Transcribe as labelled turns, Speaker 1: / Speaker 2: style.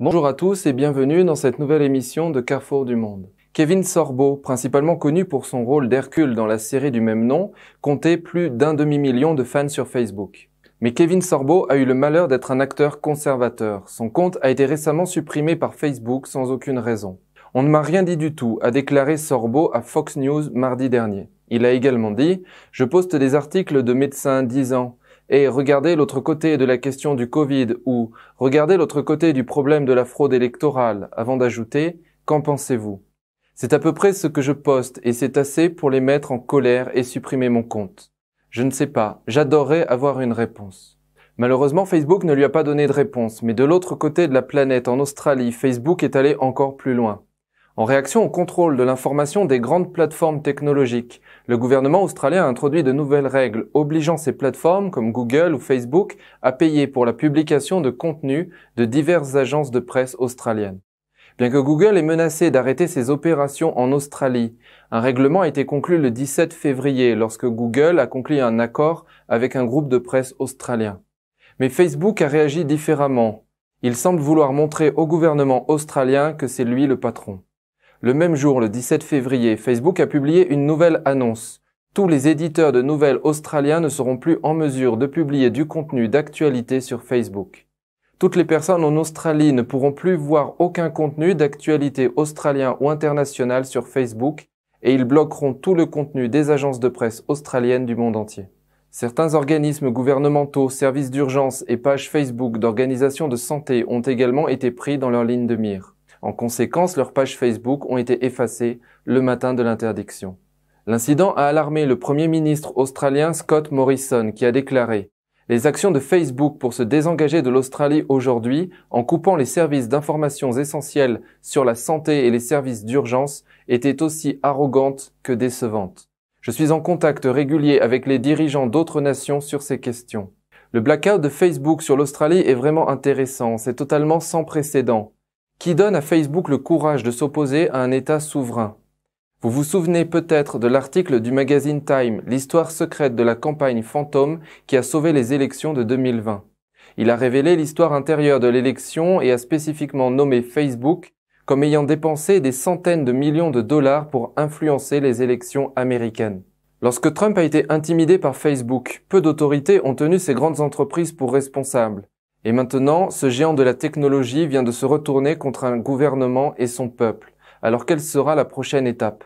Speaker 1: Bonjour à tous et bienvenue dans cette nouvelle émission de Carrefour du Monde. Kevin Sorbo, principalement connu pour son rôle d'Hercule dans la série du même nom, comptait plus d'1 demi-million de fans sur Facebook. Mais Kevin Sorbo a eu le malheur d'être un acteur conservateur. Son compte a été récemment supprimé par Facebook sans aucune raison. On ne m'a rien dit du tout, a déclaré Sorbo à Fox News mardi dernier. Il a également dit « Je poste des articles de médecins disant « Et regardez l'autre côté de la question du Covid » ou « Regardez l'autre côté du problème de la fraude électorale » avant d'ajouter « Qu'en pensez-vous » C'est à peu près ce que je poste et c'est assez pour les mettre en colère et supprimer mon compte. Je ne sais pas, j'adorerais avoir une réponse. Malheureusement, Facebook ne lui a pas donné de réponse, mais de l'autre côté de la planète, en Australie, Facebook est allé encore plus loin. En réaction au contrôle de l'information des grandes plateformes technologiques, le gouvernement australien a introduit de nouvelles règles obligeant ces plateformes, comme Google ou Facebook, à payer pour la publication de contenus de diverses agences de presse australiennes. Bien que Google ait menacé d'arrêter ses opérations en Australie, un règlement a été conclu le 17 février lorsque Google a conclu un accord avec un groupe de presse australien. Mais Facebook a réagi différemment. Il semble vouloir montrer au gouvernement australien que c'est lui le patron. Le même jour, le 17 février, Facebook a publié une nouvelle annonce. Tous les éditeurs de nouvelles australiens ne seront plus en mesure de publier du contenu d'actualité sur Facebook. Toutes les personnes en Australie ne pourront plus voir aucun contenu d'actualité australien ou international sur Facebook et ils bloqueront tout le contenu des agences de presse australiennes du monde entier. Certains organismes gouvernementaux, services d'urgence et pages Facebook d'organisations de santé ont également été pris dans leur ligne de mire. En conséquence, leurs pages Facebook ont été effacées le matin de l'interdiction. L'incident a alarmé le Premier ministre australien Scott Morrison qui a déclaré « Les actions de Facebook pour se désengager de l'Australie aujourd'hui en coupant les services d'informations essentiels sur la santé et les services d'urgence étaient aussi arrogantes que décevantes. Je suis en contact régulier avec les dirigeants d'autres nations sur ces questions. Le blackout de Facebook sur l'Australie est vraiment intéressant, c'est totalement sans précédent. Qui donne à Facebook le courage de s'opposer à un État souverain. Vous vous souvenez peut-être de l'article du magazine Time, l'histoire secrète de la campagne fantôme qui a sauvé les élections de 2020. Il a révélé l'histoire intérieure de l'élection et a spécifiquement nommé Facebook comme ayant dépensé des centaines de millions de dollars pour influencer les élections américaines. Lorsque Trump a été intimidé par Facebook, peu d'autorités ont tenu ces grandes entreprises pour responsables. Et maintenant, ce géant de la technologie vient de se retourner contre un gouvernement et son peuple. Alors quelle sera la prochaine étape?